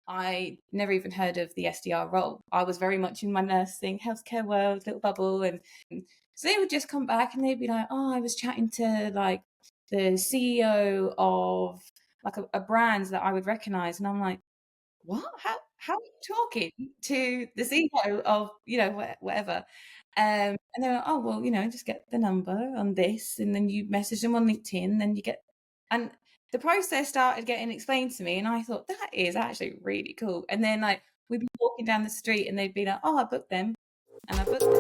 I never even heard of the SDR role. I was very much in my nursing healthcare world, little bubble. And so they would just come back and they'd be like, oh, I was chatting to like the CEO of like a brand that I would recognize. And I'm like, what? How are you talking to the CEO of, whatever? And they're like, oh, well, just get the number on this. And then you message them on LinkedIn, then you get, and the process started getting explained to me. And I thought, that is actually really cool. And then like, we'd be walking down the street and they'd be like, oh, I booked them. And I booked them.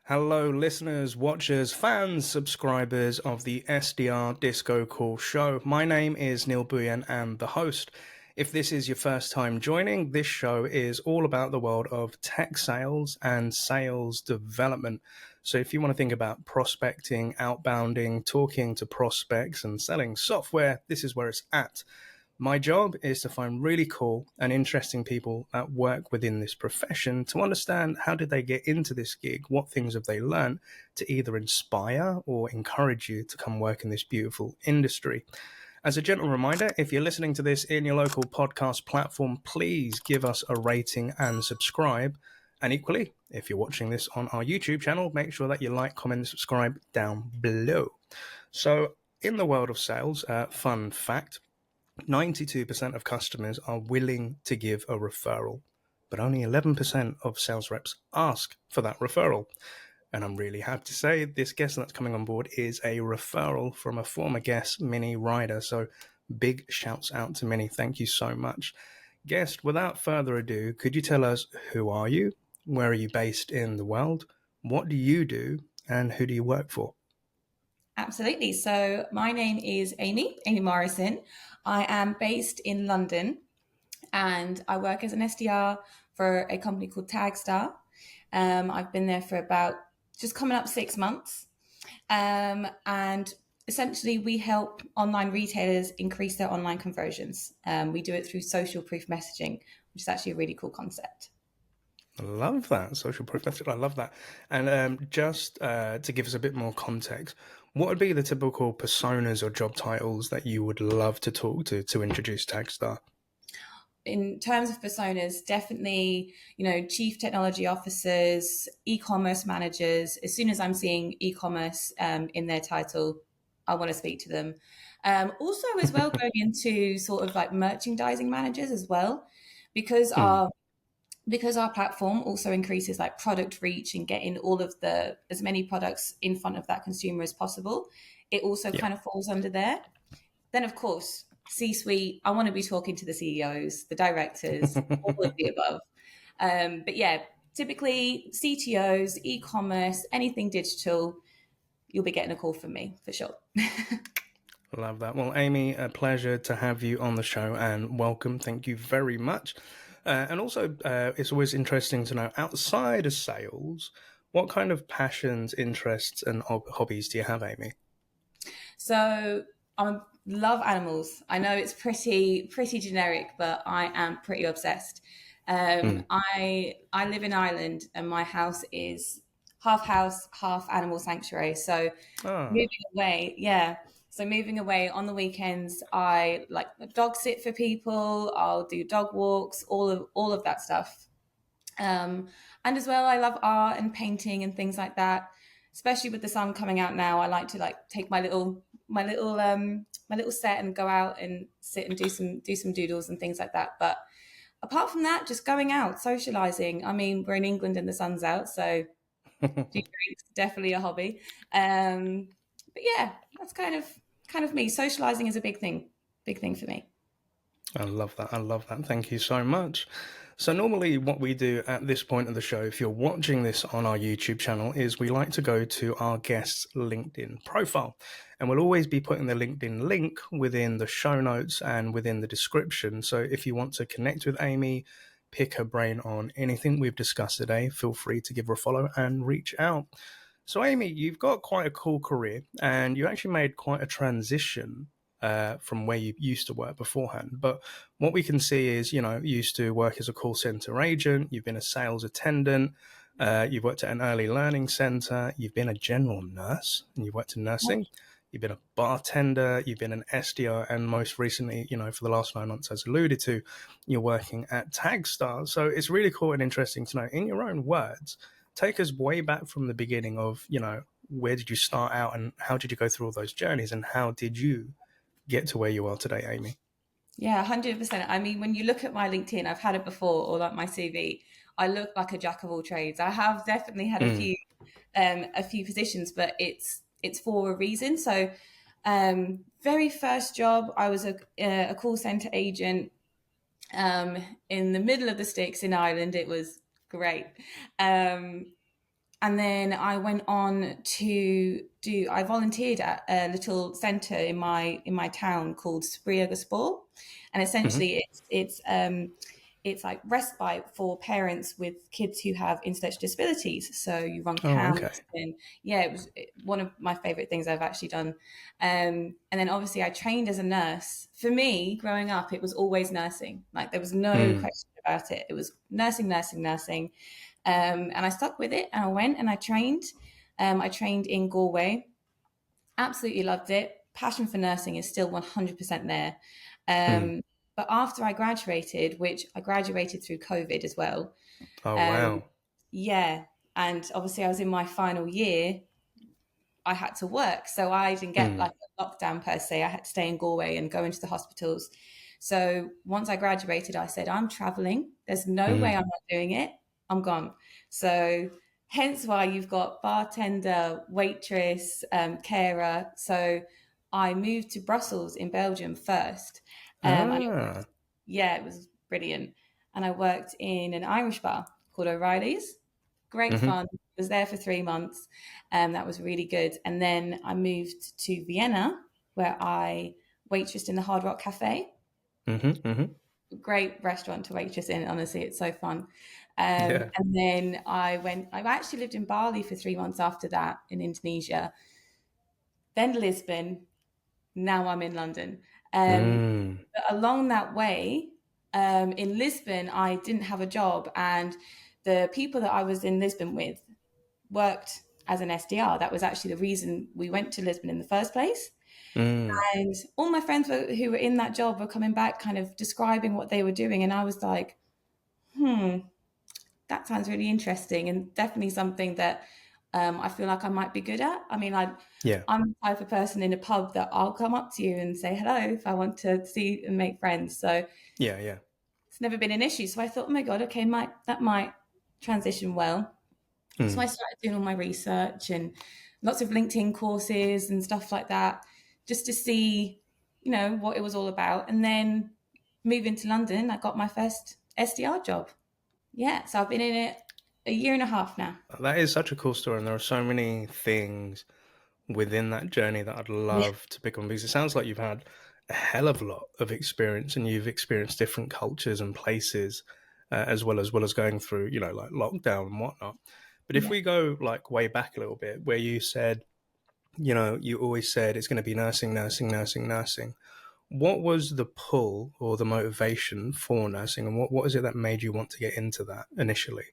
Hello, listeners, watchers, fans, subscribers of the SDR Disco Call Show. My name is Neil Bhuiyan and the host. If this is your first time joining, this show is all about the world of tech sales and sales development. So if you want to think about prospecting, outbounding, talking to prospects and selling software, this is where it's at. My job is to find really cool and interesting people that work within this profession to understand how did they get into this gig, what things have they learned to either inspire or encourage you to come work in this beautiful industry. As a gentle reminder, if you're listening to this in your local podcast platform, please give us a rating and subscribe. And equally, if you're watching this on our YouTube channel, make sure that you like, comment, and subscribe down below. So in the world of sales, fun fact, 92% of customers are willing to give a referral, but only 11% of sales reps ask for that referral. And I'm really happy to say this guest that's coming on board is a referral from a former guest, Minnie Ryder. So big shouts out to Minnie. Thank you so much. Guest, without further ado, could you tell us who are you? Where are you based in the world? What do you do? And who do you work for? Absolutely. So my name is Amy Morrison. I am based in London and I work as an SDR for a company called Taggstar. I've been there for about just coming up 6 months. And essentially we help online retailers increase their online conversions. We do it through social proof messaging, which is actually a really cool concept. I love that. Social proof message. I love that. And just to give us a bit more context, what would be the typical personas or job titles that you would love to talk to introduce Taggstar? In terms of personas, definitely, chief technology officers, e-commerce managers. As soon as I'm seeing e-commerce in their title, I want to speak to them. Also, as well, going into sort of like merchandising managers as well, because our platform also increases like product reach and getting all of as many products in front of that consumer as possible. It also kind of falls under there. Then, of course, C-suite, I want to be talking to the CEOs, the directors, all of the above. But yeah, typically CTOs, e-commerce, anything digital, you'll be getting a call from me for sure. Love that. Well, Amy, a pleasure to have you on the show and welcome. Thank you very much. And also, it's always interesting to know, outside of sales, what kind of passions, interests, and hobbies do you have, Amy? So I love animals. I know it's pretty generic, but I am pretty obsessed. I live in Ireland, and my house is half house, half animal sanctuary. So moving away, So moving away on the weekends, I like dog sit for people. I'll do dog walks, all of that stuff. And as well, I love art and painting and things like that. Especially with the sun coming out now, I like to like take my little set and go out and sit and do some doodles and things like that. But apart from that, just going out, socializing. I mean, we're in England and the sun's out, so drinks definitely a hobby. But yeah, that's kind of me. Socializing is a big thing for me. I love that. Thank you so much. So normally what we do at this point of the show, if you're watching this on our YouTube channel, is we like to go to our guest's LinkedIn profile. And we'll always be putting the LinkedIn link within the show notes and within the description. So if you want to connect with Amy, pick her brain on anything we've discussed today, feel free to give her a follow and reach out. So Amy, you've got quite a cool career and you actually made quite a transition from where you used to work beforehand. But what we can see is, you used to work as a call center agent, you've been a sales attendant, You've worked at an early learning center. You've been a general nurse, and you've worked in nursing. You've been a bartender. You've been an SDR, and most recently, for the last 9 months, as alluded to, you're working at Taggstar. So it's really cool and interesting to know, in your own words, take us way back from the beginning of, where did you start out and how did you go through all those journeys and how did you get to where you are today, Amy? Yeah, 100%. I mean, when you look at my LinkedIn, I've had it before, or like my CV, I look like a jack of all trades. I have definitely had Mm. a few positions, but it's for a reason. So, very first job, I was a call center agent in the middle of the sticks in Ireland. It was great. And then I went on to I volunteered at a little centre in my town called Spríogaspóir, and Mm-hmm. essentially it's like respite for parents with kids who have intellectual disabilities. So you run Oh, okay. camps, and yeah, it was one of my favourite things I've actually done. And then obviously I trained as a nurse. For me, growing up, it was always nursing. Like there was no Mm. question about it. It was nursing, nursing, nursing. And I stuck with it and I went and I trained. I trained in Galway, absolutely loved it. Passion for nursing is still 100% there. Mm. Um, but after I graduated, which I graduated through COVID as well, Oh, um, wow. yeah, and obviously I was in my final year, I had to work. So I didn't get Mm. like a lockdown per se. I had to stay in Galway and go into the hospitals. So once I graduated, I said, I'm traveling. There's no way I'm Mm. not doing it. I'm gone. So hence why you've got bartender, waitress, carer. So I moved to Brussels in Belgium first. And Ah. yeah, it was brilliant. And I worked in an Irish bar called O'Reilly's. Great Mm-hmm. fun. Was there for 3 months. That was really good. And then I moved to Vienna, where I waitressed in the Hard Rock Cafe. Mm-hmm. Mm-hmm. Great restaurant to waitress in. Honestly, it's so fun. Yeah. And then I actually lived in Bali for 3 months after that in Indonesia, then Lisbon. Now I'm in London. Mm. But along that way, in Lisbon, I didn't have a job, and the people that I was in Lisbon with worked as an SDR. That was actually the reason we went to Lisbon in the first place. Mm. And all my friends who were in that job were coming back, kind of describing what they were doing, and I was like, "Hmm, that sounds really interesting, and definitely something that I feel like I might be good at." I mean, Yeah. I'm the type of person in a pub that I'll come up to you and say hello if I want to see and make friends. So Yeah. Yeah. it's never been an issue. So I thought, oh my God, okay, that might transition well. So I Mm. started doing all my research and lots of LinkedIn courses and stuff like that, just to see, what it was all about. And then moving to London, I got my first SDR job. Yeah, so I've been in it a year and a half now. That is such a cool story, and there are so many things within that journey that I'd Yeah, love to pick on because it sounds like you've had a hell of a lot of experience and you've experienced different cultures and places as well as going through like lockdown and whatnot. But if yeah. we go like way back a little bit, where you said you always said it's going to be nursing, nursing, nursing, nursing. What was the pull or the motivation for nursing, and what is it that made you want to get into that initially?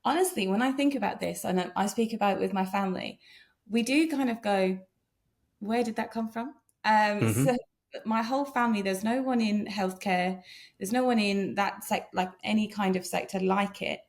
Honestly, when I think about this, and I speak about it with my family, we do kind of go, where did that come from? Mm-hmm. So my whole family, there's no one in healthcare, there's no one in like any kind of sector like it.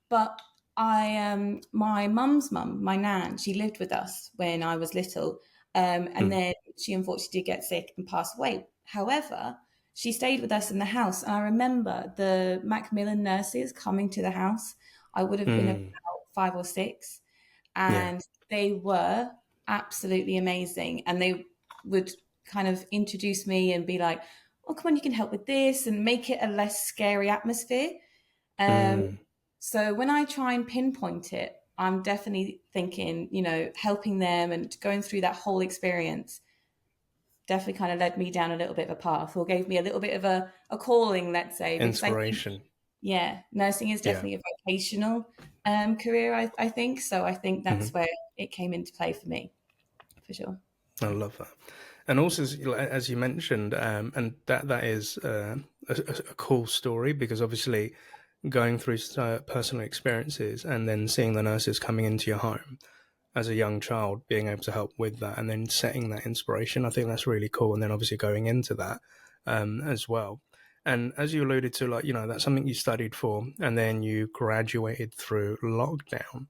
But my mum's mum, my nan, she lived with us when I was little, and Mm. then she unfortunately did get sick and passed away. However, she stayed with us in the house, and I remember the Macmillan nurses coming to the house. I would have been about Mm. 5 or 6, Yeah. and they were absolutely amazing. And they would kind of introduce me and be like, "Oh, come on, you can help with this," and make it a less scary atmosphere. Um, Mm. so when I try and pinpoint it, I'm definitely thinking, helping them and going through that whole experience definitely kind of led me down a little bit of a path, or gave me a little bit of a calling, let's say, because I think, Inspiration. yeah, nursing is Yeah. definitely a vocational career, I think. So I think Mm-hmm. that's where it came into play for me, for sure. I love that. And also, as you mentioned, and that is a cool story because obviously going through personal experiences and then seeing the nurses coming into your home as a young child, being able to help with that and then setting that inspiration. I think that's really cool. And then obviously going into that as well. And as you alluded to, like, that's something you studied for and then you graduated through lockdown.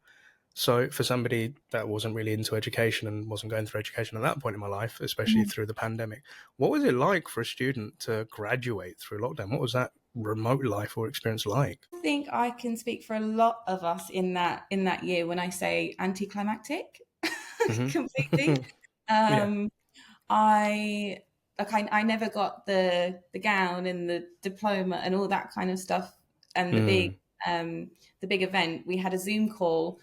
So for somebody that wasn't really into education and wasn't going through education at that point in my life, especially through the pandemic, what was it like for a student to graduate through lockdown? What was that remote life or experience like? I think I can speak for a lot of us in that year when I say anticlimactic completely. Mm-hmm. Yeah. Um, I I never got the gown and the diploma and all that kind of stuff and Mm. the big event. We had a Zoom call,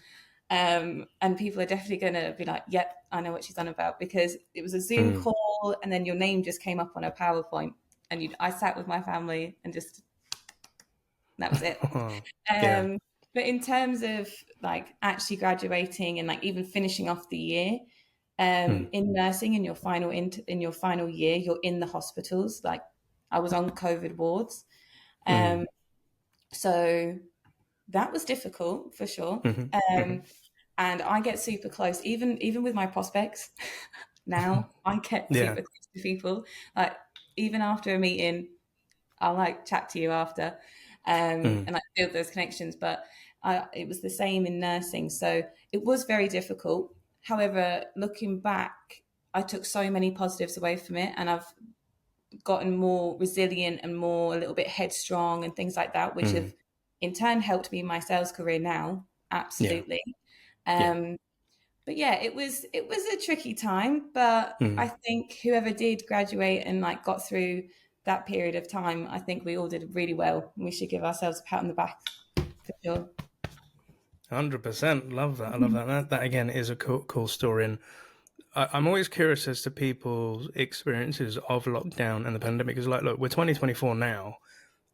and people are definitely going to be like, "Yep, I know what she's on about," because it was a Zoom Mm. call, and then your name just came up on a PowerPoint, and I sat with my family and just that was it. Oh, yeah. Um, but in terms of like actually graduating and like even finishing off the year, Mm. in nursing in your final year, you're in the hospitals. Like I was on COVID wards, Mm. um, so that was difficult for sure. Mm-hmm. Mm-hmm. And I get super close, even with my prospects. Now I get Yeah. super close to people. Like even after a meeting, I'll like chat to you after, Mm. and like build those connections. But it was the same in nursing, so it was very difficult. However, looking back, I took so many positives away from it, and I've gotten more resilient and more a little bit headstrong and things like that, which have Mm. in turn helped me in my sales career now. Yeah. Absolutely. Yeah. Um, but yeah, it was a tricky time, but I Mm. think whoever did graduate and like got through that period of time, I think we all did really well. We should give ourselves a pat on the back for sure. 100%. Love that. I love that. That again is a cool story. And I'm always curious as to people's experiences of lockdown and the pandemic. Is like, look, we're 2024 now.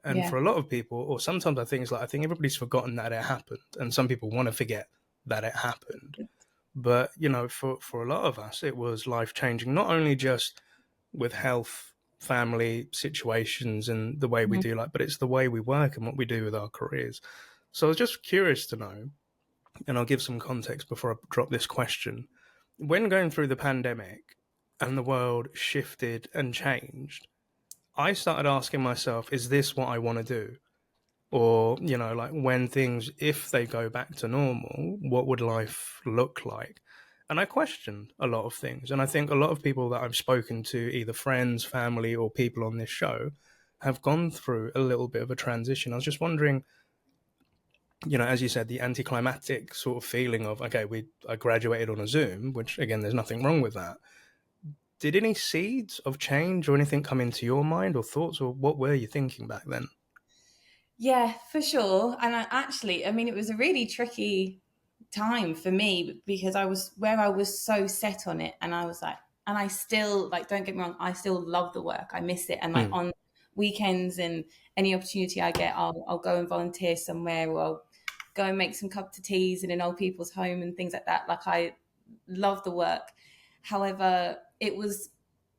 And Yeah. for a lot of people, or sometimes I think it's like, I think everybody's forgotten that it happened. And some people want to forget that it happened. But, for a lot of us, it was life changing, not only just with health, family situations, and the way we Mhm. do but it's the way we work and what we do with our careers. So I was just curious to know, and I'll give some context before I drop this question. When going through the pandemic and the world shifted and changed, I started asking myself, is this what I want to do? Or, like when things, if they go back to normal, what would life look like? And I questioned a lot of things. And I think a lot of people that I've spoken to, either friends, family, or people on this show, have gone through a little bit of a transition. I was just wondering, as you said, the anticlimactic sort of feeling of, okay, I graduated on a Zoom, which again, there's nothing wrong with that. Did any seeds of change or anything come into your mind or thoughts, or what were you thinking back then? Yeah, for sure. And I mean, it was a really tricky time for me because I was so set on it, and I was like, and I still like, don't get me wrong, I still love the work, I miss it, and like Mm. on weekends and any opportunity I get, I'll go and volunteer somewhere, or I'll go and make some cup of teas in an old people's home and things like that. Like I love the work. However, it was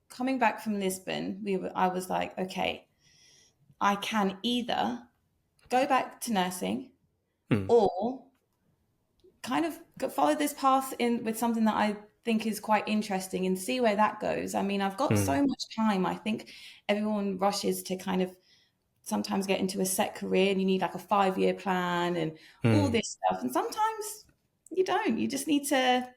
coming back from Lisbon. I was like, okay, I can either go back to nursing Mm. or kind of follow this path in with something that I think is quite interesting and see where that goes. I mean, I've got Mm. so much time. I think everyone rushes to kind of sometimes get into a set career and you need like a 5-year plan and all Mm. this stuff. And sometimes you don't. You just need to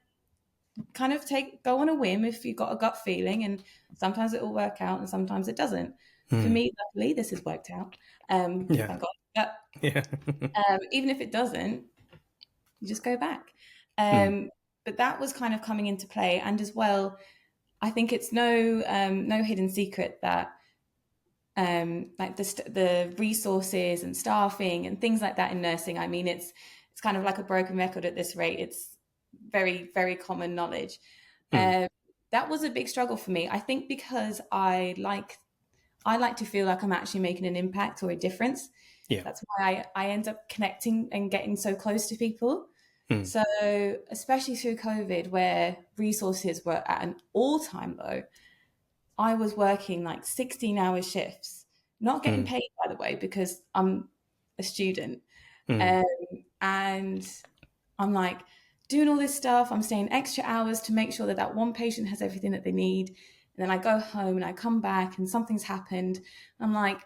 kind of go on a whim if you've got a gut feeling, and sometimes it will work out and sometimes it doesn't. For Mm. me, luckily, this has worked out. Yeah. Thank God. But Yeah. even if it doesn't, you just go back. Mm. But that was kind of coming into play, and as well, I think it's no hidden secret that like the resources and staffing and things like that in nursing. I mean, it's kind of like a broken record at this rate. It's very common knowledge. Mm. Um, that was a big struggle for me. I think because I like to feel like I'm actually making an impact or a difference. Yeah. That's why I end up connecting and getting so close to people. Mm. So, especially through COVID, where resources were at an all-time low, I was working like 16-hour shifts, not getting Mm. paid, by the way, because I'm a student. Mm. Um, and I'm like doing all this stuff. I'm staying extra hours to make sure that that one patient has everything that they need. And then I go home and I come back and something's happened. I'm like,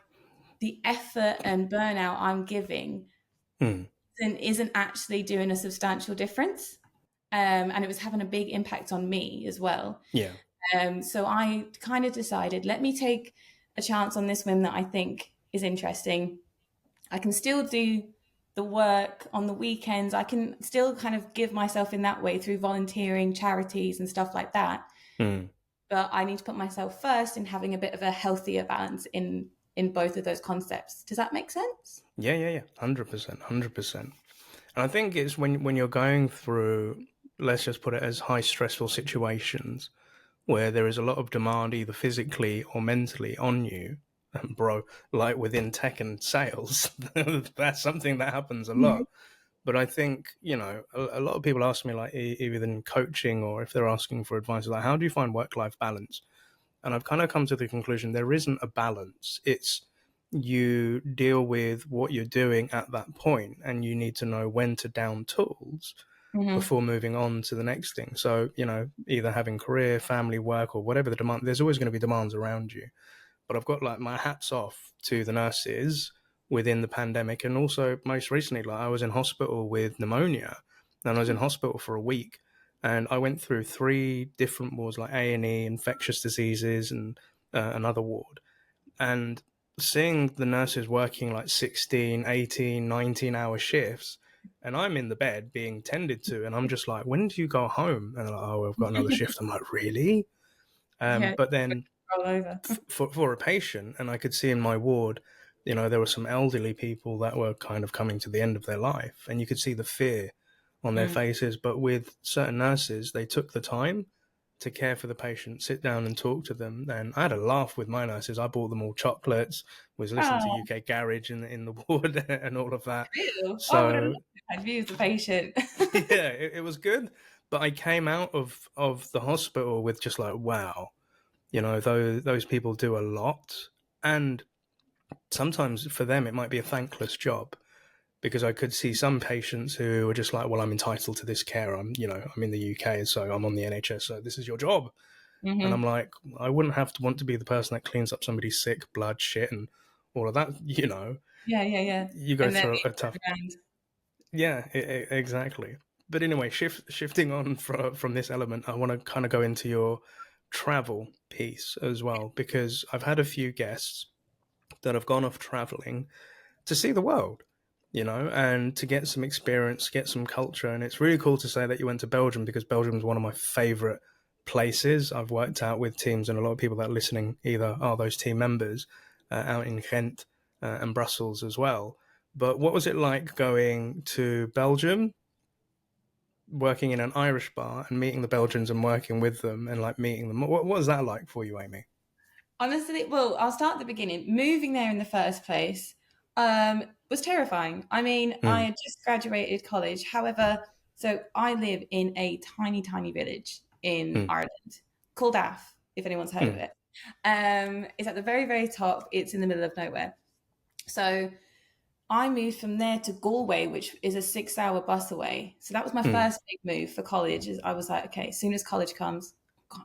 the effort and burnout I'm giving Mm. isn't actually doing a substantial difference. And it was having a big impact on me as well. Yeah. So I kind of decided, let me take a chance on this whim that I think is interesting. I can still do the work on the weekends. I can still kind of give myself in that way through volunteering, charities, and stuff like that. Mm. But I need to put myself first in having a bit of a healthier balance in both of those concepts. Does that make sense? Yeah. 100%. 100%. And I think it's when you're going through, let's just put it as high stressful situations where there is a lot of demand either physically or mentally on you, bro, like within tech and sales, that's something that happens a lot. But I think, a lot of people ask me, like, either in coaching or if they're asking for advice, like, how do you find work-life balance? And I've kind of come to the conclusion there isn't a balance. It's you deal with what you're doing at that point, and you need to know when to down tools Mm-hmm. before moving on to the next thing. So, either having career, family, work, or whatever the demand, there's always going to be demands around you. But I've got like my hats off to the nurses within the pandemic. And also, most recently, like I was in hospital with pneumonia, and I was in hospital for a week. And I went through 3 different wards, like A&E, infectious diseases, and another ward. And seeing the nurses working like 16, 18, 19-hour shifts, and I'm in the bed being tended to, and I'm just like, when do you go home? And they're like, oh, I've got another shift. I'm like, really? Yeah, But then roll over. for a patient, and I could see in my ward, there were some elderly people that were kind of coming to the end of their life, and you could see the fear on their Mm. faces. But with certain nurses, they took the time to care for the patient, sit down and talk to them. And I had a laugh with my nurses. I bought them all chocolates, was listening to Oh, UK Garage in the ward and all of that. real. I would have So loved it if I'd used the patient. yeah, it was good. But I came out of the hospital with just like, wow, those people do a lot. And sometimes for them, it might be a thankless job, because I could see some patients who are just like, well, I'm entitled to this care. I'm in the UK, so I'm on the NHS, so this is your job. And I'm Hmm. like, I wouldn't have to want to be the person that cleans up somebody's sick blood, shit, and all of that. Yeah. You go And then through a the tough, brand. yeah, exactly. But anyway, shifting on from this element, I want to kind of go into your travel piece as well, because I've had a few guests that have gone off traveling to see the world, and to get some experience, get some culture. And it's really cool to say that you went to Belgium, because Belgium is one of my favorite places. I've worked out with teams, and a lot of people that are listening either are those team members out in Ghent and Brussels as well. But what was it like going to Belgium, working in an Irish bar and meeting the Belgians and working with them and like meeting them? What was that like for you, Amy? Honestly, well, I'll start at the beginning. Moving there in the first place was terrifying. I mean, I Mm. had just graduated college. However, so I live in a tiny, tiny village in Mm. Ireland called Aff, if anyone's heard of Mm. it. It's at the very, very top. It's in the middle of nowhere. So I moved from there to Galway, which is a 6 hour bus away. So that was my Mm. first big move for college. I was like, okay, as soon as college comes, I'm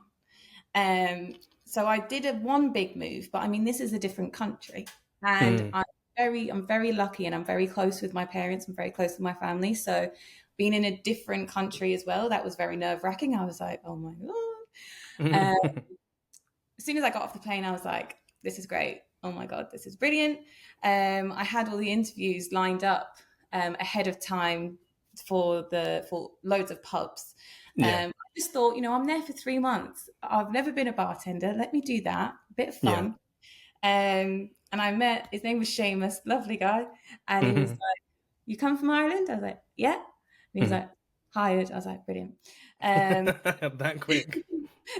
gone. So I did one big move, but I mean, this is a different country, and Mm. I'm very lucky, and I'm very close with my parents. I'm very close with my family. So being in a different country as well, that was very nerve wracking. I was like, oh my god. As soon as I got off the plane, I was like, this is great. Oh my God, this is brilliant. I had all the interviews lined up ahead of time for loads of pubs. Yeah. I just thought, I'm there for 3 months. I've never been a bartender. Let me do that. A bit of Yeah. fun. And I met, his name was Seamus, lovely guy. And he was Mhm. like, you come from Ireland? I was like, yeah. And he was Mhm. like, hired. I was like, brilliant. Um, That quick.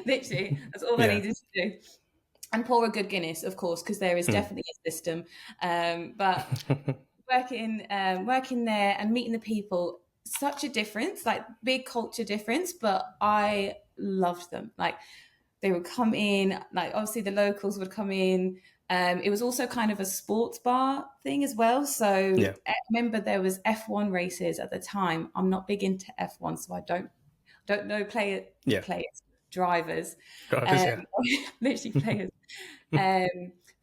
literally, that's all I Yeah. needed to do, and pour a good Guinness, of course, because there is Mm. definitely a system. But working there and meeting the people, such a difference, like big culture difference. But I loved them. Like they would come in, like obviously the locals would come in. It was also kind of a sports bar thing as well. So Yeah. I remember there was F1 races at the time. I'm not big into F1, so I don't know Yeah. players, drivers, Drivers, yeah. literally players.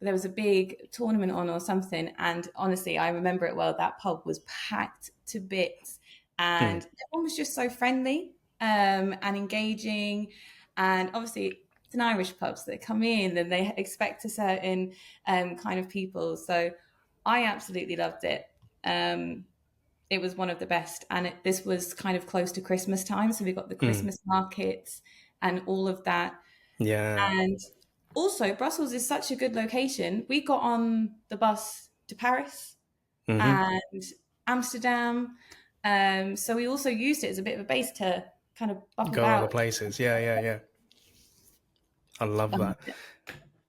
There was a big tournament on or something, and honestly, I remember it well. That pub was packed to bits, and Mm. everyone was just so friendly and engaging. And obviously, it's an Irish pub, so they come in and they expect a certain kind of people. So I absolutely loved it. It was one of the best, and this was kind of close to Christmas time, so we got the Mm. Christmas markets and all of that. Yeah. And also, Brussels is such a good location. We got on the bus to Paris Mm-hmm. and Amsterdam. So we also used it as a bit of a base to kind of bump Go other about. places. Yeah, yeah, yeah. I love that.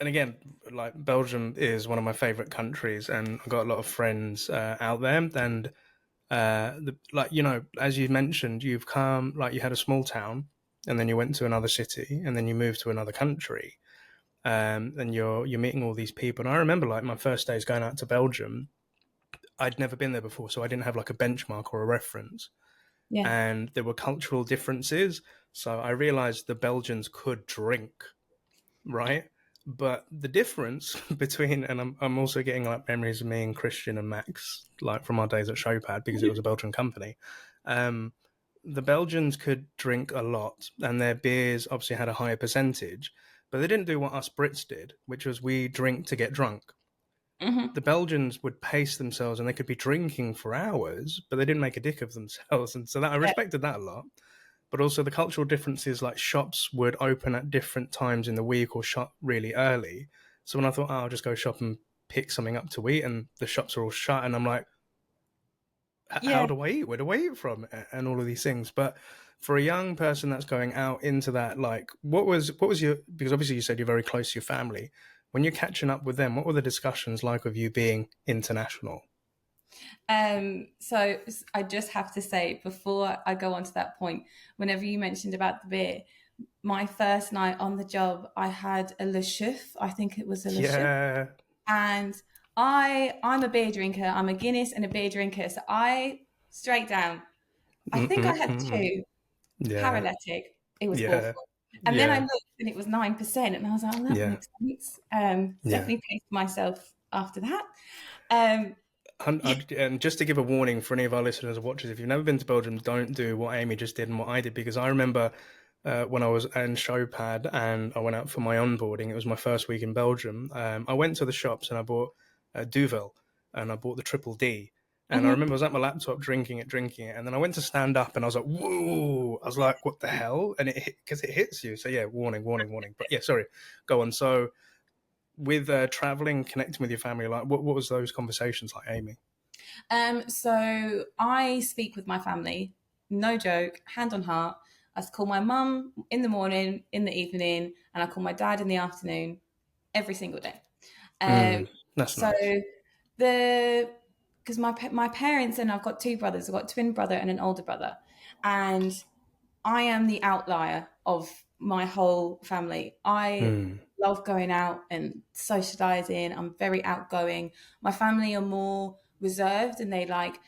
And again, like Belgium is one of my favorite countries, and I've got a lot of friends out there. And like as you mentioned, you've come like you had a small town, and then you went to another city, and then you moved to another country, and you're meeting all these people. And I remember like my first days going out to Belgium. I'd never been there before, so I didn't have like a benchmark or a reference, Yeah. and there were cultural differences. So I realized the Belgians could drink, right? But the difference between, and I'm also getting like memories of me and Christian and Max, like from our days at Showpad, because it was a Belgian company. Um, the Belgians could drink a lot, and their beers obviously had a higher percentage, but they didn't do what us Brits did, which was we drink to get drunk. Hmm. The Belgians would pace themselves, and they could be drinking for hours, but they didn't make a dick of themselves, and so that I Yeah. respected that a lot. But also the cultural differences, like shops would open at different times in the week or shut really early. So when I thought, oh, I'll just go shop and pick something up to eat, and the shops are all shut, and I'm like, how Yeah. do I eat? Where do I eat from? And all of these things. But for a young person that's going out into that, like, what was your? Because obviously you said you're very close to your family. When you're catching up with them, what were the discussions like of you being international? So I just have to say before I go on to that point, whenever you mentioned about the beer, my first night on the job, I had a Le Chouffe. I think it was a Le Chouffe. Yeah. And I'm a beer drinker. I'm a Guinness and a beer drinker. So I straight down. I think I had Mm-mm-mm. two Yeah. paralytic. It was Yeah. awful. And then I Yeah. looked and it was 9%. And I was like, oh, that Yeah. makes sense. Yeah. Definitely paced myself after that. Um, And just to give a warning for any of our listeners or watchers, if you've never been to Belgium, don't do what Amy just did and what I did, because I remember when I was in Showpad and I went out for my onboarding. It was my first week in Belgium. I went to the shops and I bought Duvel, and I bought the Triple D. And I mhm. remember I was at my laptop drinking it, and then I went to stand up and I was like, "Whoa!" I was like, "What the hell?" And it because it hits you. So yeah, warning, warning, warning. But yeah, sorry, go on. So with traveling, connecting with your family, like what was those conversations like, Amy? So I speak with my family, no joke, hand on heart. I call my mum in the morning, in the evening, and I call my dad in the afternoon every single day. Um, That's so nice. the because my parents and I've got two brothers. I've got a twin brother and an older brother, and I am the outlier of my whole family. I Mm. love going out and socializing. I'm very outgoing. My family are more reserved and they like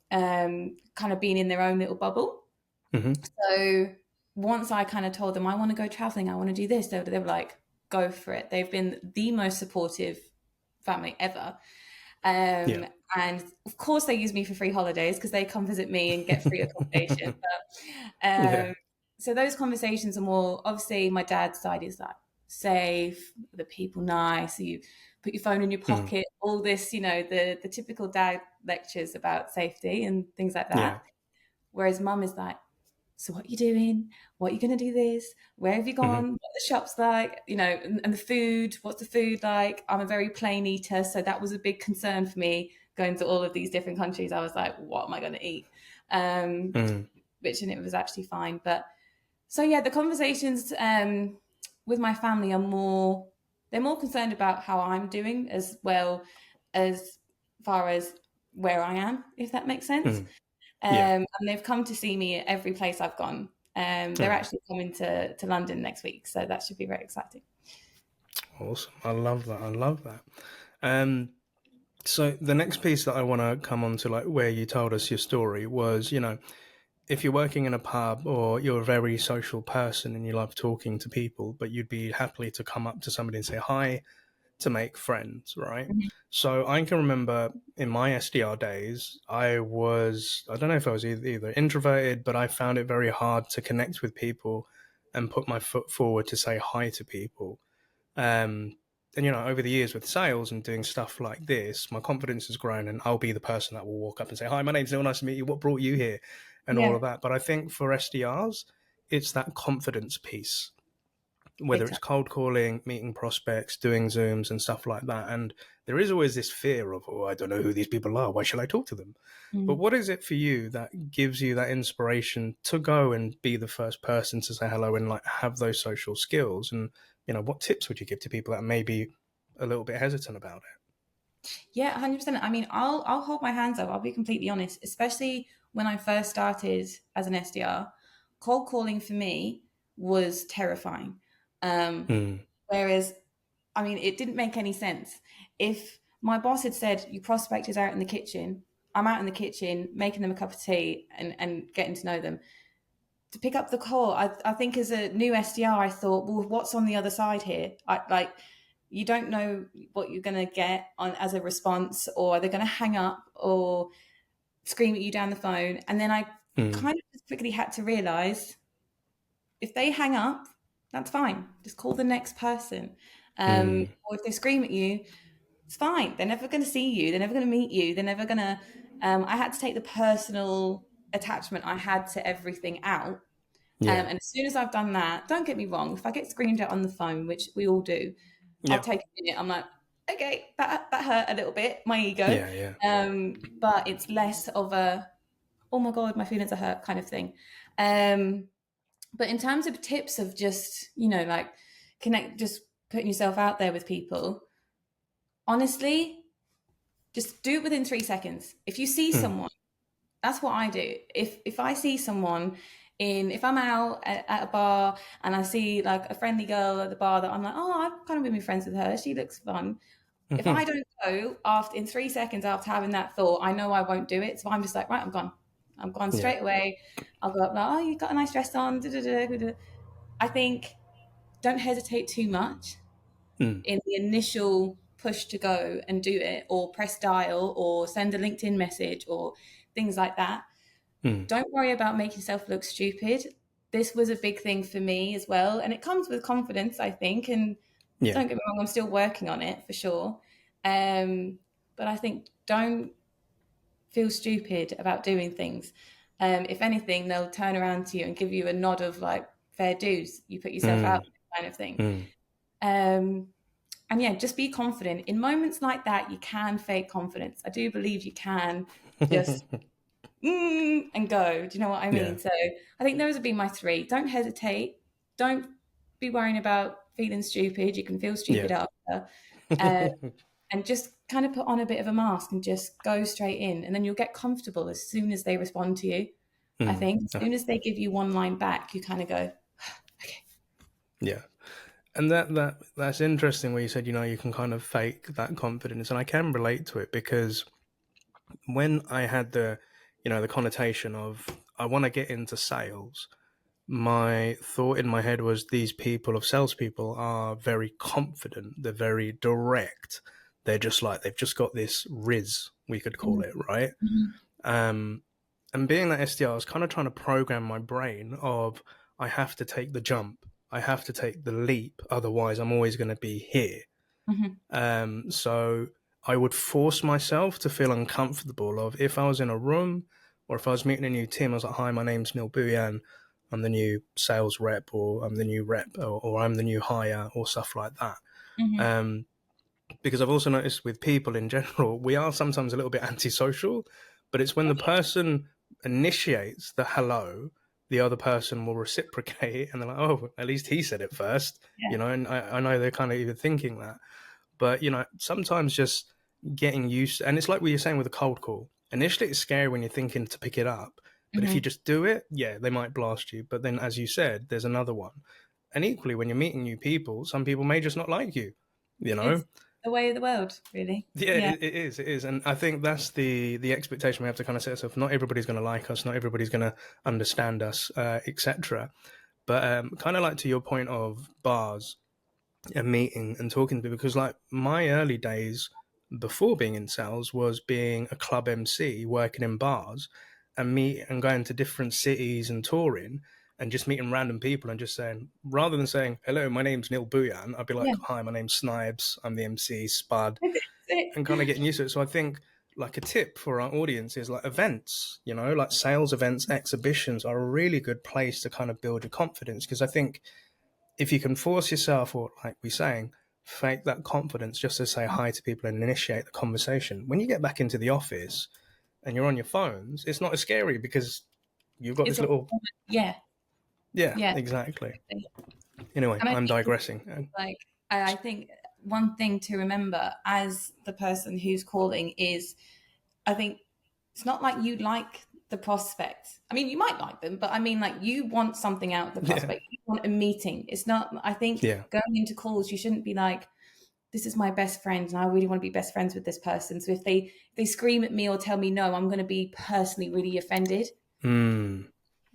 kind of being in their own little bubble. Hmm. So once I kind of told them I want to go traveling, I want to do this, they were like, go for it. They've been the most supportive family ever. Yeah. And of course, they use me for free holidays because they come visit me and get free accommodation. But Yeah. so those conversations are more obviously my dad's side is like safe, the people nice, you put your phone in your Mm. pocket, all this, the typical dad lectures about safety and things like Yeah. that. Whereas mum is like, so what are you doing? What are you going to do this? Where have you Hmm. gone? What are the shops like? And the food, what's the food like? I'm a very plain eater. So that was a big concern for me going to all of these different countries. I was like, what am I going to eat? Um, Mm. which, and it was actually fine. But so, yeah, the conversations with my family they're more concerned about how I'm doing as well as far as where I am, if that makes sense. Mm. Yeah. And they've come to see me at every place I've gone. They're Oh, actually coming to London next week, so that should be very exciting. Awesome. I love that. I love that. So the next piece that I want to come on to, like where you told us your story, was, if you're working in a pub or you're a very social person and you love talking to people, but you'd be happily to come up to somebody and say hi to make friends, right? Mhm. So I can remember in my SDR days, I don't know if I was either introverted, but I found it very hard to connect with people and put my foot forward to say hi to people. Um, and over the years with sales and doing stuff like this, my confidence has grown, and I'll be the person that will walk up and say, "Hi, my name's Neil. Nice to meet you. What brought you here?" And all Yeah, of that. But I think for SDRs, it's that confidence piece, big whether it's time. cold calling, meeting prospects, doing Zooms and stuff like that. And there is always this fear of, oh, I don't know who these people are. Why should I talk to them? But Mm. what is it for you that gives you that inspiration to go and be the first person to say hello and like have those social skills? And, what tips would you give to people that may be a little bit hesitant about it? Yeah, 100%. I mean, I'll hold my hands up. I'll be completely honest, especially when I first started as an SDR. Cold calling for me was terrifying. Um, Mm, Whereas, I mean, it didn't make any sense. If my boss had said, "You prospectors out in the kitchen," I'm out in the kitchen making them a cup of tea and getting to know them. To pick up the call, I think as a new SDR, I thought, well, what's on the other side here? You don't know what you're going to get on as a response, or they're going to hang up or scream at you down the phone. And then I mm, kind of just quickly had to realize if they hang up, that's fine. Just call the next person. mm, Or if they scream at you, it's fine. They're never going to see you. They're never going to meet you. They're never going to. I had to take the personal attachment I had to everything out. yeah. And as soon as I've done that, don't get me wrong, if I get screamed at on the phone, which we all do, I'll Yeah. take a minute. I'm like, okay, that hurt a little bit, my ego. Yeah. Yeah. But it's less of a, oh my God, my feelings are hurt kind of thing. Um, but in terms of tips of just, like just putting yourself out there with people, honestly, just do it within 3 seconds. If you see Mm, someone, that's what I do. If I see someone if I'm out at a bar and I see like a friendly girl at the bar that I'm like, oh, I've kind of been friends with her. She looks fun. If mhm. I don't go after in 3 seconds after having that thought, I know I won't do it. So I'm just like, right, I'm gone. I'm gone Yeah. straight away. I'll go up like, oh, you got a nice dress on. Da, da, da, da, da. I think don't hesitate too much Mm, in the initial push to go and do it, or press dial, or send a LinkedIn message, or things like that. mm, Don't worry about making yourself look stupid. This was a big thing for me as well. And it comes with confidence, I think. And yeah. don't get me wrong, I'm still working on it for sure. Um, but I think don't feel stupid about doing things. If anything, they'll turn around to you and give you a nod of like, fair dues, you put yourself out Mm, kind of thing. mm. Um, and yeah, just be confident. In moments like that, you can fake confidence. I do believe you can just and go. Do you know what I Yeah. mean? So I think those would be my three. Don't hesitate. Don't be worrying about feeling stupid. You can feel stupid Yeah. after. Uh, and just kind of put on a bit of a mask and just go straight in. And then you'll get comfortable as soon as they respond to you. I Mm. think as soon as they give you one line back, you kind of go, okay. Yeah. And that's interesting where you said, you can kind of fake that confidence. And I can relate to it because when I had the connotation of I want to get into sales, my thought in my head was these people of salespeople are very confident, they're very direct. They're just like they've just got this riz, we could call it, right? Mhm. Um, and being that SDR, I was kind of trying to program my brain of I have to take the jump, I have to take the leap, otherwise I'm always going to be here. Mhm. So I would force myself to feel uncomfortable. Of if I was in a room or if I was meeting a new team, I was like, "Hi, my name's Neil Bhuiyan. I'm the new sales rep, or I'm the new rep, or I'm the new hire, or stuff like that." Mhm. Um, because I've also noticed with people in general, we are sometimes a little bit antisocial, but it's when the person initiates the hello, the other person will reciprocate, and they're like, "Oh, at least he said it first," Yeah. And I know they're kind of even thinking that. But sometimes just getting used, and it's like what you're saying with a cold call. Initially, it's scary when you're thinking to pick it up, but if you Mhm. just do it, yeah, they might blast you. But then, as you said, there's another one. And equally, when you're meeting new people, some people may just not like you. you know? It's the way of the world, really. Yeah, Yeah. it is. It is. And I think that's the expectation we have to kind of set ourselves. Not everybody's going to like us. Not everybody's going to understand us, etc. But kind of like to your point of bars and meeting and talking to people, because like my early days before being in sales was being a club MC, working in bars and going to different cities and touring and just meeting random people and just saying, rather than saying, hello, my name's Neil Bhuiyan, I'd be like, Yeah. hi, my name's Snipes, I'm the MC, Spud, That's it. and kind of getting used to it. So I think like a tip for our audience is like events, like sales events, exhibitions are a really good place to kind of build your confidence. Because I think if you can force yourself, or like we're saying, fake that confidence just to say hi to people and initiate the conversation, when you get back into the office and you're on your phones, it's not as scary because you've got It's this a little, yeah, yeah, yeah. exactly. Anyway, And I I'm think digressing. like I think one thing to remember as the person who's calling is, I think it's not like you like the prospect. I mean, you might like them, but I mean, like you want something out of the Yeah, prospect. You want a meeting. It's not. I think yeah, going into calls, you shouldn't be like, "This is my best friend, and I really want to be best friends with this person." So if they scream at me or tell me no, I'm going to be personally really offended. mm,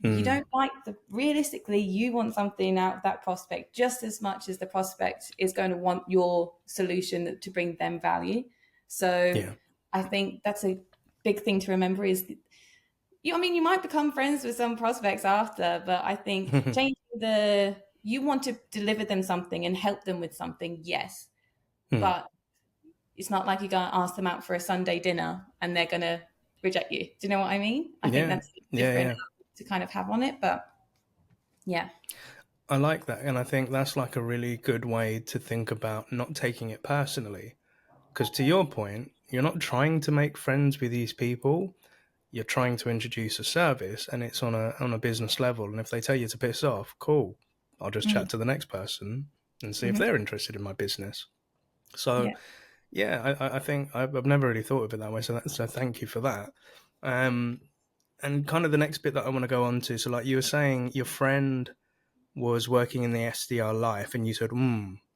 You mm, don't like the realistically you want something out of that prospect just as much as the prospect is going to want your solution to bring them value. So yeah, I think that's a big thing to remember is I mean you might become friends with some prospects after, but I think changing you want to deliver them something and help them with something, yes, mm, but it's not like you're going to ask them out for a Sunday dinner and they're going to reject you. Do you know what I mean? I think yeah, that's yeah, different yeah. to kind of have on it, but yeah. I like that, and I think that's like a really good way to think about not taking it personally. Because to your point, you're not trying to make friends with these people. You're trying to introduce a service, and it's on a business level. And if they tell you to piss off, cool. I'll just Mm, chat to the next person and see if mhm. they're interested in my business. So Yeah. yeah, I think I've never really thought of it that way. So thank you for that. Um, and kind of the next bit that I want to go on to. So like you were saying, your friend was working in the SDR life, and you said,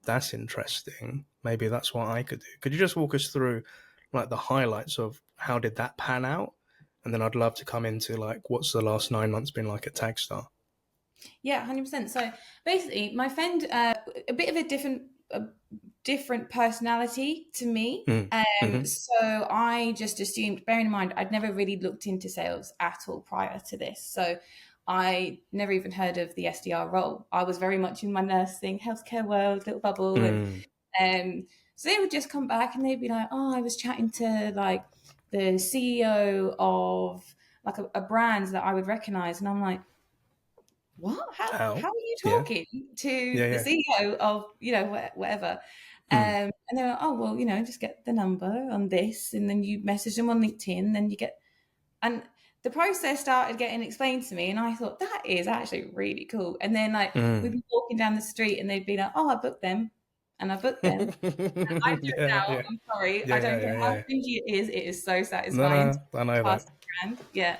that's interesting. Maybe that's what I could do. Could you just walk us through like the highlights of how did that pan out? And then I'd love to come into like what's the last 9 months been like at Taggstar. Yeah, 100%. So basically, my friend, a bit of a different personality to me. Mm. Mm-hmm. So I just assumed, bearing in mind, I'd never really looked into sales at all prior to this. So I never even heard of the SDR role. I was very much in my nursing healthcare world, little bubble, and Mm. so they would just come back and they'd be like, "Oh, I was chatting to like the CEO of like a brand that I would recognize," and I'm like, what? How How? are you Yeah. talking to Yeah. the Yeah. CEO of, whatever? Mm. And they're like, oh, well, just get the number on this. And then you message them on LinkedIn, then you get, and the process started getting explained to me. And I thought, that is actually really cool. And then like, we'd Mm. be walking down the street and they'd be like, oh, I booked them. And I booked them. I do it Yeah. now. Yeah. I'm sorry. I Yeah. Yeah. don't care Yeah. how Yeah. cringy it is. It is so No, satisfying to no, I know pass that. the brand. Yeah.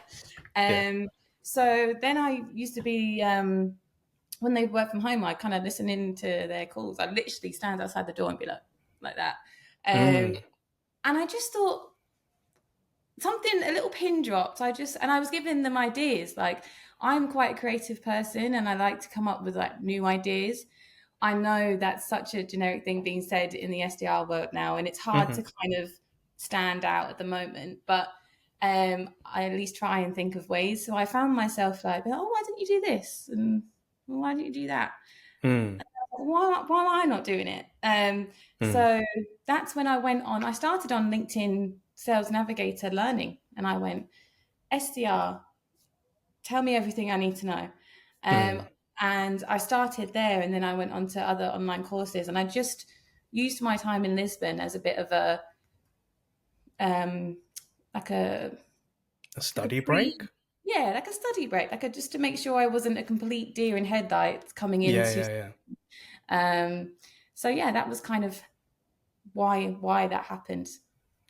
Yeah. So then I used to be when they work from home, I kind of listen in to their calls. I literally stand outside the door and be like that. Um, Mm. and I just thought something, a little pin dropped. And I was giving them ideas. Like I'm quite a creative person and I like to come up with like new ideas. I know that's such a generic thing being said in the SDR world now, and it's hard Mm-hmm. to kind of stand out at the moment. But I at least try and think of ways. So I found myself like, oh, why didn't you do this? And why didn't you do that? Mm. Why am I not doing it? Mm. So that's when I went on. I started on LinkedIn Sales Navigator Learning, and I went SDR. Tell me everything I need to know. Um, Mm. and I started there, and then I went on to other online courses, and I just used my time in Lisbon as a bit of a um, like a A like a study pre break? yeah like a study break, like just to make sure I wasn't a complete deer in headlights coming Yeah. into. Yeah. Yeah. Um, so yeah, that was kind of why that happened.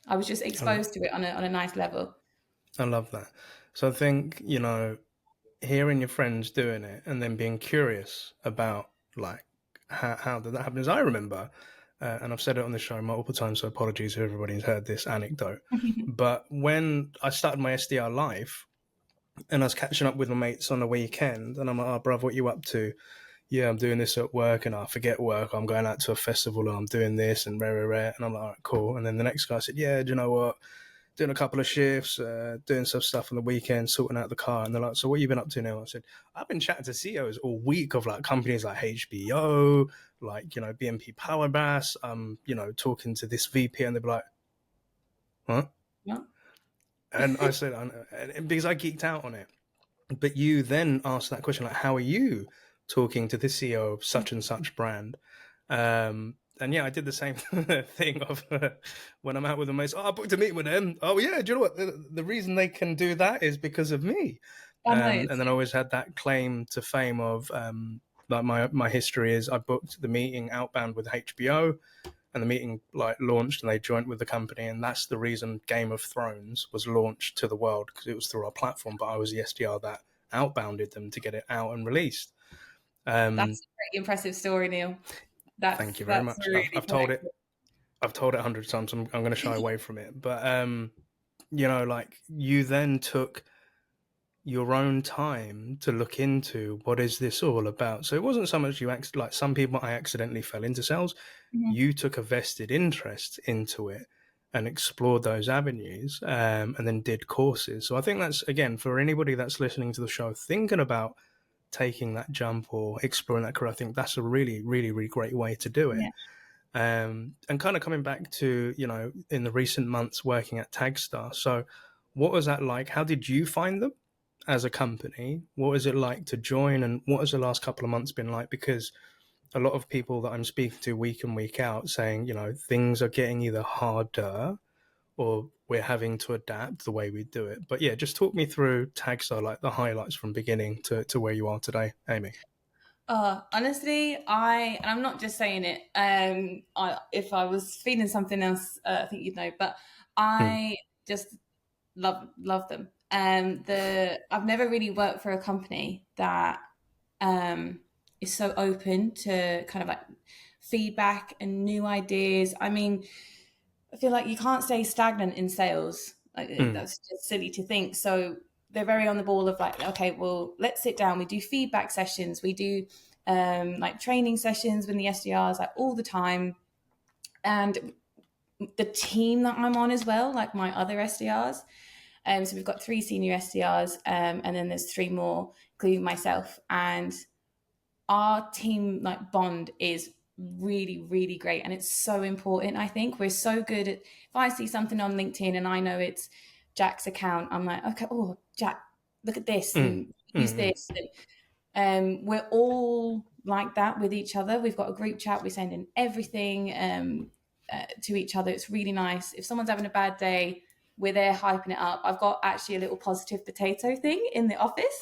I was just I, lo- exposed to it on a nice level. I love that. So I think, hearing your friends doing it and then being curious about like how did that happen is I remember and I've said it on the show multiple times, so apologies if everybody's heard this anecdote. But when I started my SDR life, and I was catching up with my mates on the weekend, and I'm like, "Oh, bruv, what you up to?" "Yeah, I'm doing this at work," and I forget work. "I'm going out to a festival, and I'm doing this, and rare. And I'm like, "All right, cool." And then the next guy said, "Yeah, do you know what? Doing a couple of shifts, doing some stuff on the weekend, sorting out the car." And they're like, "So what you been up to now?" I said, "I've been chatting to CEOs all week of like companies like HBO, like, BNP Paribas. Talking to this VP," and they'd be like, "Huh?" Yeah. And I said, and because I geeked out on it. But you then asked that question, like, how are you talking to the CEO of such and such brand? And yeah, I did the same thing of when I'm out with the mates. "Oh, I booked a meeting with them." "Oh yeah, do you know what? The reason they can do that is because of me." I know. And then I always had that claim to fame of like my history is I booked the meeting outbound with HBO, and the meeting like launched and they joined with the company, and that's the reason Game of Thrones was launched to the world, because it was through our platform, but I was the SDR that outbounded them to get it out and released. That's a pretty impressive story, Neil. Thank you very That's much. really I've told quite it. I've told it 100 times. I'm going to shy away from it, but like you then took your own time to look into what is this all about. So it wasn't so much like some people, I accidentally fell into sales. cool. You took a vested interest into it and explored those avenues, and then did courses. So I think that's, again, for anybody that's listening to the show thinking about taking that jump or exploring that career, I think that's a really, really, really great way to do it. Yeah. And kind of coming back to, in the recent months working at Taggstar. So what was that like? How did you find them as a company? What is it like to join, and what has the last couple of months been like? Because a lot of people that I'm speaking to week in, week out saying, things are getting either harder or we're having to adapt the way we do it. But yeah, just talk me through Tagster, like the highlights from beginning to where you are today, Amy. Honestly, and I'm not just saying it. If I was feeling something else, I think you'd know. But Mm, I just love them. I've never really worked for a company that um, is so open to kind of like feedback and new ideas. I mean, I feel like you can't stay stagnant in sales. Like, mm, that's just silly to think. So they're very on the ball of like, okay, well, let's sit down. We do feedback sessions. We do like training sessions with the SDRs like all the time. And the team that I'm on as well, like my other SDRs. So we've got 3 senior SDRs, and then there's 3 more, including myself. And our team like bond is really, really great, and it's so important. I think we're so good at, if I see something on LinkedIn and I know it's Jack's account, I'm like, okay, oh Jack, look at this mm, and use mm, this. And we're all like that with each other. We've got a group chat, we send in everything to each other. It's really nice. If someone's having a bad day, we're there hyping it up. I've got actually a little positive potato thing in the office.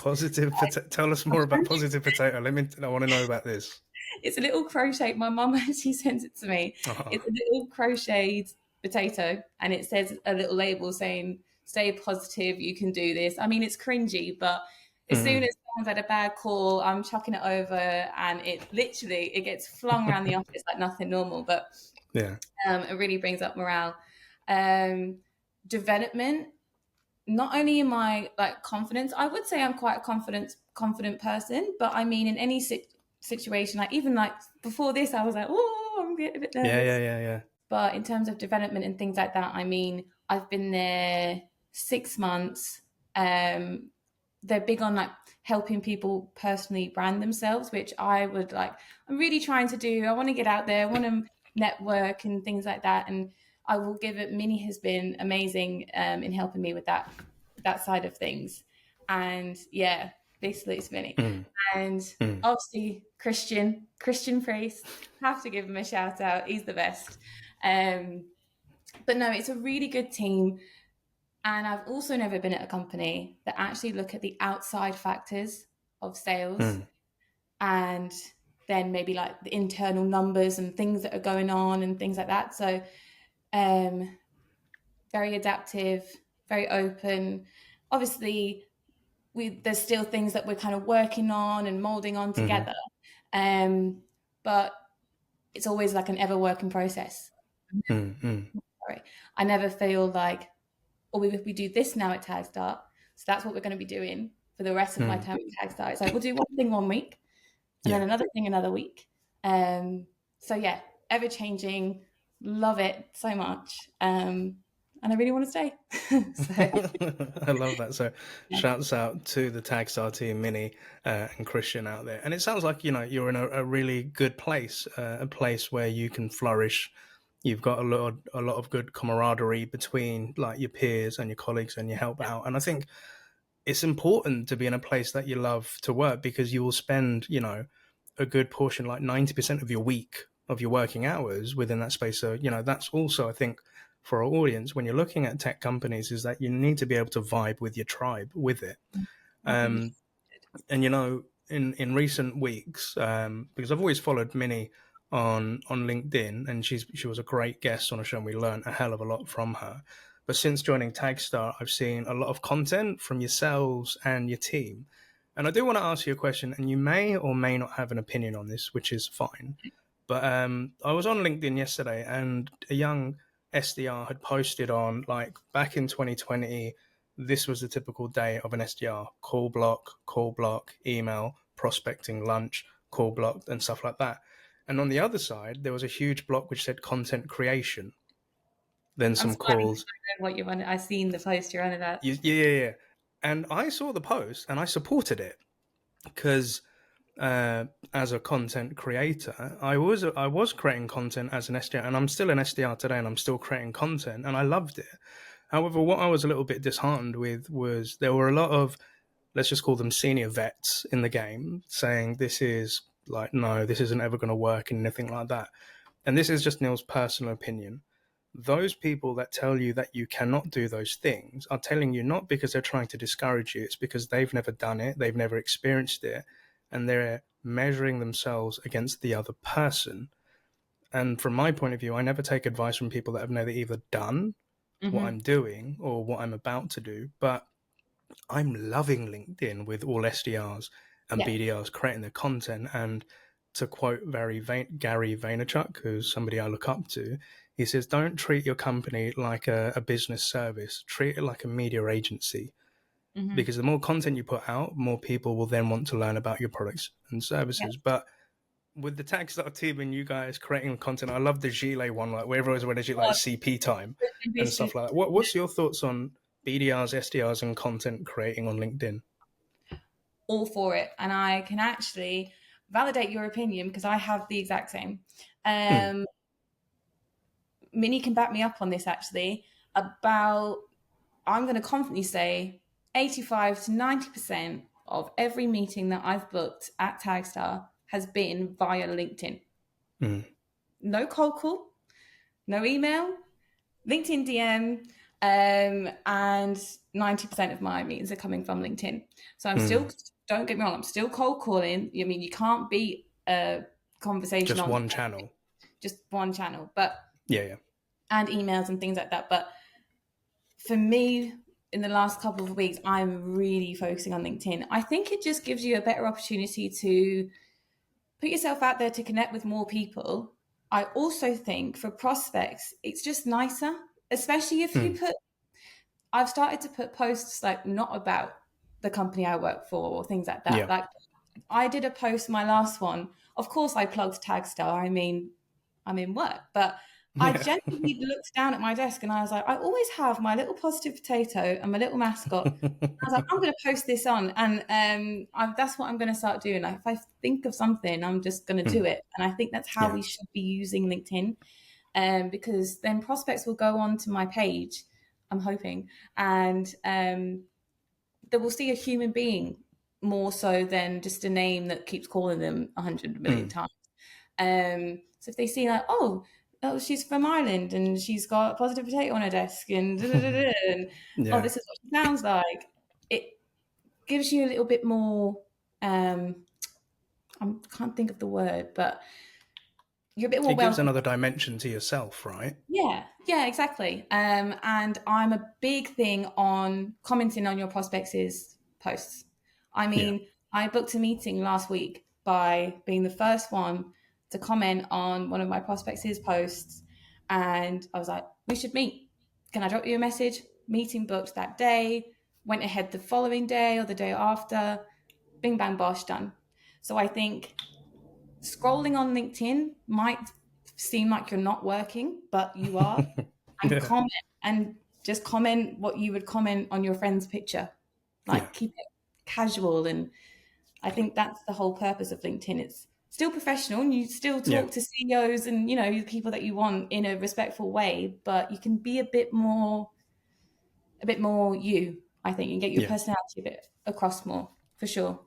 Tell us more about positive potato. I want to know about this. It's a little crochet. My mum actually sends it to me. Oh, It's a little crocheted potato, and it says a little label saying, "Stay positive. You can do this." I mean, it's cringy, but as soon mm, as someone's had a bad call, I'm chucking it over, and it gets flung around the office like nothing normal. But yeah. it really brings up morale. Um, Development. Not only in my like confidence, I would say I'm quite a confident person, but I mean in any situation, like even like before this, I was like, oh, I'm getting a bit Yeah, yeah, nervous. yeah, yeah. But in terms of development and things like that, I mean, I've been there 6 months. Um, they're big on like helping people personally brand themselves, which I would like. I'm really trying to do. I want to get out there. I want to network and things like that. And I will give it. Minnie has been amazing in helping me with that side of things. And yeah, basically it's Minnie. Mm, And mm, obviously Christian Priest, have to give him a shout out. He's the best. Um, but no, it's a really good team. And I've also never been at a company that actually look at the outside factors of sales mm, and then maybe like the internal numbers and things that are going on and things like that. So um, very adaptive, very open. Obviously, there's still things that we're kind of working on and molding on mm, together. Um, but it's always like an ever working process. Mm-hmm. Sorry. I never feel like, oh, we do this now at Taggstar, so that's what we're going to be doing for the rest of my time at Taggstar. It's like we'll do one thing one week and then Yeah. another thing another week. So yeah, ever changing, love it so much. And I really want to stay. So I love that. So, yeah. shouts out to the Tagstar team, Minnie and Christian out there. And it sounds like you're in a really good place, a place where you can flourish. You've got a lot of good camaraderie between like your peers and your colleagues, and you help out. And I think it's important to be in a place that you love to work, because you will spend a good portion, like 90% of your week, of your working hours within that space. So that's also, I think, for our audience, when you're looking at tech companies, is that you need to be able to vibe with your tribe with it. 100%. um, and in recent weeks, because I've always followed Minnie on LinkedIn, and she was a great guest on a show, and we learned a hell of a lot from her. But since joining Tagstar, I've seen a lot of content from yourselves and your team. And I do want to ask you a question, and you may or may not have an opinion on this, which is fine. But I was on LinkedIn yesterday, and a young SDR had posted on, like, back in 2020, this was the typical day of an SDR: call block, email, prospecting, lunch, call block, and stuff like that. And on the other side, there was a huge block which said content creation, then I'm some smiling calls. because I know what you're on. I've seen the post you're on about. Yeah. And I saw the post and I supported it, because as a content creator, I was creating content as an SDR, and I'm still an SDR today, and I'm still creating content, and I loved it. However, what I was a little bit disheartened with was there were a lot of, let's just call them senior vets in the game, saying this is like, no, this isn't ever going to work and anything like that. And this is just Neil's personal opinion. Those people that tell you that you cannot do those things are telling you not because they're trying to discourage you, it's because they've never done it, they've never experienced it, and they're measuring themselves against the other person. And from my point of view, I never take advice from people that have never either done what Mm-hmm. I'm doing or what I'm about to do. But I'm loving LinkedIn with all SDRs and Yeah. BDRs creating their content. And to quote Gary Vaynerchuk, who's somebody I look up to, he says, don't treat your company like a business service. Treat it like a media agency, Mm-hmm. because the more content you put out, more people will then want to learn about your products and Yeah. services. But with the Taggstar team and you guys creating content, I love the Gilet one, like where everyone's wearing a Gilet, like CP time and stuff like that. What's your thoughts on BDRs, SDRs, and content creating on LinkedIn? All for it. And I can actually validate your opinion because I have the exact same. Mm, Um, Minnie can back me up on this actually. About, I'm going to confidently say 85 to 90% of every meeting that I've booked at Tagstar has been via LinkedIn. mm, No cold call, no email, LinkedIn DM, and 90% of my meetings are coming from LinkedIn. So I'm still, mm. don't get me wrong, I'm still cold calling. I mean, you can't beat a conversation Just on one channel. just one channel, but Yeah. and emails and things like that. But for me, in the last couple of weeks, I'm really focusing on LinkedIn. I think it just gives you a better opportunity to put yourself out there to connect with more people. I also think for prospects, it's just nicer, especially if you Mm, put, I've started to put posts like not about the company I work for or things like that. yeah. Like I did a post, my last one. Of course, I plugged Taggstar. I mean, I'm in work, but I Yeah. genuinely looked down at my desk and I was like, I always have my little positive potato and my little mascot. I was like, I'm going to post this on, and that's what I'm going to start doing. Like, if I think of something, I'm just going to do Mm, it, and I think that's how yeah. we should be using LinkedIn, because then prospects will go on to my page. I'm hoping, and they will see a human being more so than just a name that keeps calling them 100 million Mm, times. So if they see like, oh, she's from Ireland and she's got a positive potato on her desk and, and oh, yeah. this is what she sounds like, it gives you a little bit more. Um, I can't think of the word, but you're a bit more It gives welcome. another dimension to yourself, right? Yeah, exactly. And I'm a big thing on commenting on your prospects' posts. I Yeah. mean, I booked a meeting last week by being the first one to comment on one of my prospects' posts, and I was like, we should meet. Can I drop you a message? Meeting booked that day, went ahead the following day or the day after, bing, bang, bosh, done. So I think scrolling on LinkedIn might seem like you're not working, but you are. And Yeah. comment, and just comment what you would comment on your friend's picture. Like, Yeah. keep it casual. And I think that's the whole purpose of LinkedIn. It's still professional, and you still Yeah. talk to CEOs and, people that you want in a respectful way, but you can be a bit more you, I think, and get your Yeah. personality a bit across more, for sure.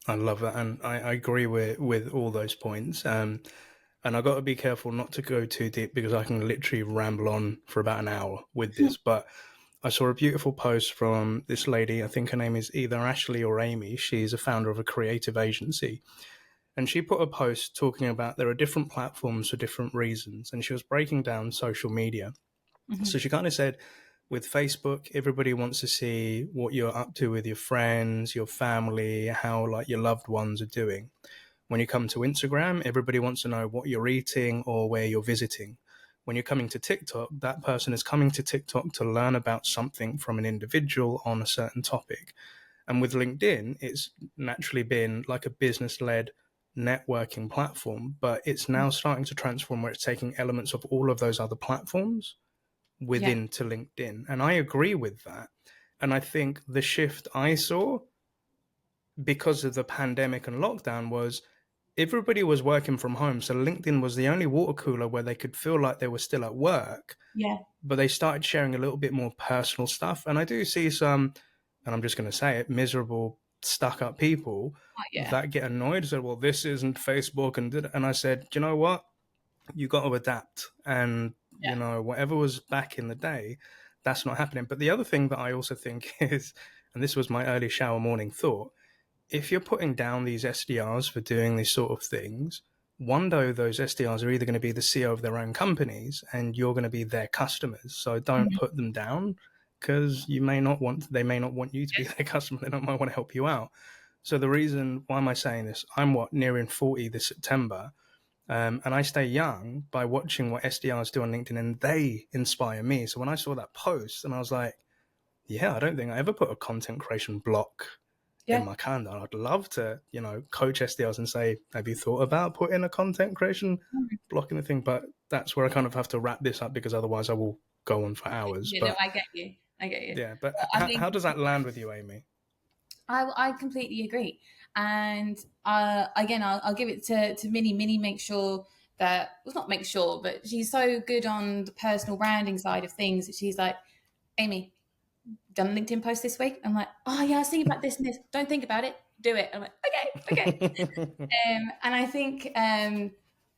I love that, and I agree with all those points. And I got to be careful not to go too deep because I can literally ramble on for about an hour with this. But I saw a beautiful post from this lady. I think her name is either Ashley or Amy. She's a founder of a creative agency, and she put a post talking about there are different platforms for different reasons, and she was breaking down social media. Mm-hmm. So she kind of said, with Facebook, everybody wants to see what you're up to with your friends, your family, how like your loved ones are doing. When you come to Instagram, everybody wants to know what you're eating or where you're visiting. When you're coming to TikTok, that person is coming to TikTok to learn about something from an individual on a certain topic. And with LinkedIn, it's naturally been like a business-led networking platform, but it's now starting to transform where it's taking elements of all of those other platforms Yeah. within to LinkedIn. And I agree with that. And I think the shift I saw because of the pandemic and lockdown was everybody was working from home. So LinkedIn was the only water cooler where they could feel like they were still at work, Yeah. but they started sharing a little bit more personal stuff. And I do see some, and I'm just going to say it, miserable, stuck up people Oh, yeah. that get annoyed. Said, well, this isn't Facebook. And I said, do you know what? You got to adapt. And, Yeah. whatever was back in the day, that's not happening. But the other thing that I also think is, and this was my early shower morning thought, if you're putting down these SDRs for doing these sort of things, one day those SDRs are either going to be the CEO of their own companies and you're going to be their customers. So don't Mhm. put them down because they may not want you to be their customer. They might want to help you out. So the reason, why am I saying this? I'm nearing 40 this September. And I stay young by watching what SDRs do on LinkedIn, and they inspire me. So when I saw that post, and I was like, yeah, I don't think I ever put a content creation block in Yeah. my calendar. I'd love to, coach SDRs and say, have you thought about putting a content creation block in the thing? But that's where I kind of have to wrap this up because otherwise I will go on for hours. You know, But I get you. I get you. yeah, but I think how does that land with you, Amy? I completely agree. And again, I'll give it to Minnie. Minnie makes sure that, well, not make sure, but she's so good on the personal branding side of things that she's like, Amy, done a LinkedIn post this week? I'm like, oh yeah, I was thinking about this and this. Don't think about it, do it. I'm like, okay. And I think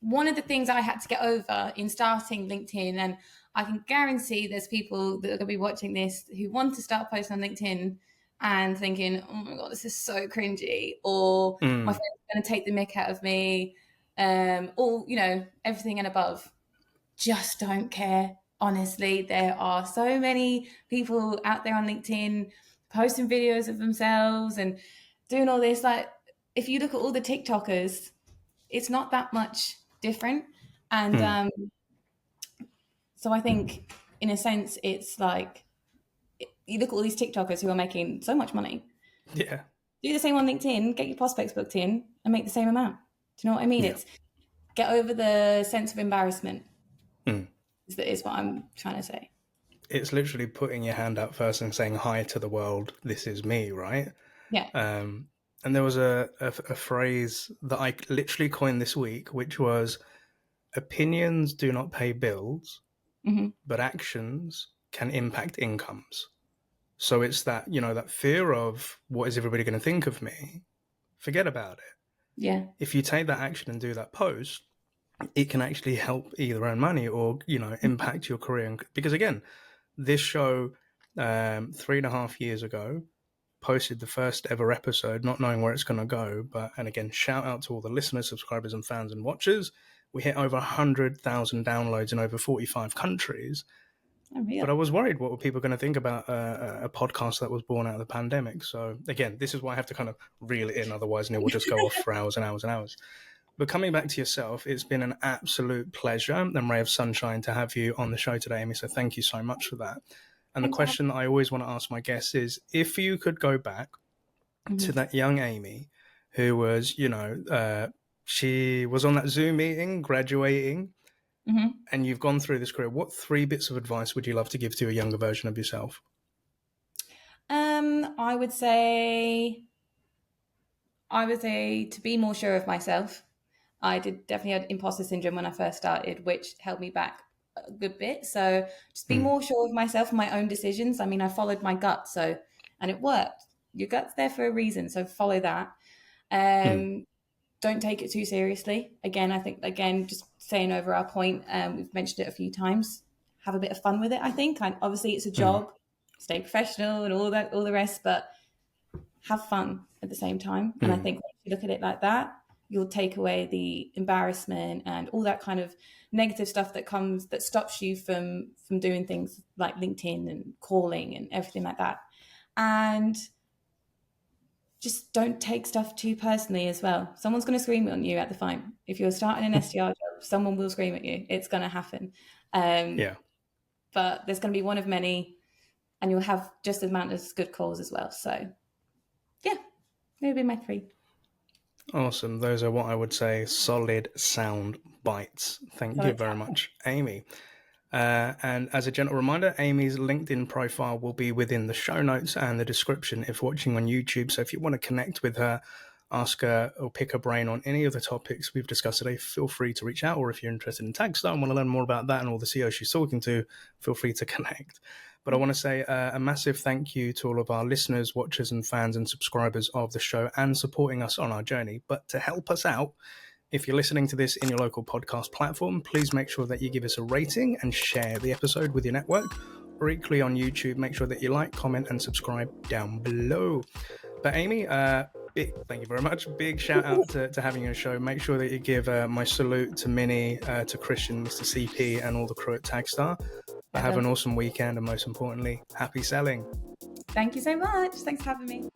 one of the things I had to get over in starting LinkedIn, and I can guarantee there's people that are going to be watching this who want to start posting on LinkedIn and thinking, oh my God, this is so cringy, or my friend's going to take the mick out of me, or, everything and above. Just don't care. Honestly, there are so many people out there on LinkedIn posting videos of themselves and doing all this. Like, if you look at all the TikTokers, it's not that much different. And so I think, in a sense, it's like you look at all these TikTokers who are making so much money. Yeah. Do the same on LinkedIn, get your prospects booked in, and make the same amount. Do you know what I mean? Yeah. It's get over the sense of embarrassment, Mm. is what I'm trying to say. It's literally putting your hand out first and saying hi to the world. This is me, right? Yeah. And there was a phrase that I literally coined this week, which was opinions do not pay bills, Mm-hmm. but actions can impact incomes. So it's that, that fear of what is everybody going to think of me? Forget about it. Yeah. If you take that action and do that post, it can actually help either earn money or, impact your career. Because again, this show 3.5 years ago posted the first ever episode, not knowing where it's going to go. And again, shout out to all the listeners, subscribers, and fans and watchers. We hit over 100,000 downloads in over 45 countries. Oh, really? But I was worried what were people going to think about a podcast that was born out of the pandemic. So again, this is why I have to kind of reel it in. Otherwise, Neil will just go off for hours and hours and hours. But coming back to yourself, it's been an absolute pleasure and ray of sunshine to have you on the show today, Amy. So thank you so much for that. And the Thanks for having question that I always want to ask my guests is, if you could go back to that young Amy who was, she was on that Zoom meeting, graduating, and you've gone through this career, what 3 bits of advice would you love to give to a younger version of yourself? I would say to be more sure of myself. I definitely had imposter syndrome when I first started, which held me back a good bit. So just be more sure of myself and my own decisions. I mean, I followed my gut, and it worked. Your gut's there for a reason, so follow that. Don't take it too seriously. Again, I think just saying over our point, we've mentioned it a few times. Have a bit of fun with it. I think, obviously, it's a job. Stay professional and all the rest, but have fun at the same time. And I think if you look at it like that, you'll take away the embarrassment and all that kind of negative stuff that stops you from doing things like LinkedIn and calling and everything like that. And just don't take stuff too personally as well. Someone's going to scream on you at the phone. If you're starting an SDR job, someone will scream at you. It's going to happen. But there's going to be one of many, and you'll have just as amount as good calls as well. So yeah, maybe be my 3. Awesome. Those are what I would say solid sound bites. Thank you very much, Amy. And as a gentle reminder, Amy's LinkedIn profile will be within the show notes and the description if watching on YouTube. So if you want to connect with her, ask her or pick her brain on any of the topics we've discussed today, feel free to reach out. Or if you're interested in Taggstar and want to learn more about that and all the CEOs she's talking to, feel free to connect. But I want to say a massive thank you to all of our listeners, watchers and fans and subscribers of the show and supporting us on our journey. But to help us out, if you're listening to this in your local podcast platform, please make sure that you give us a rating and share the episode with your network. Or equally on YouTube, make sure that you like, comment and subscribe down below. But Amy, thank you very much. Big shout out to having you on the show. Make sure that you give my salute to Minnie, to Christian, Mr. CP and all the crew at Taggstar. Have an awesome weekend and most importantly, happy selling. Thank you so much. Thanks for having me.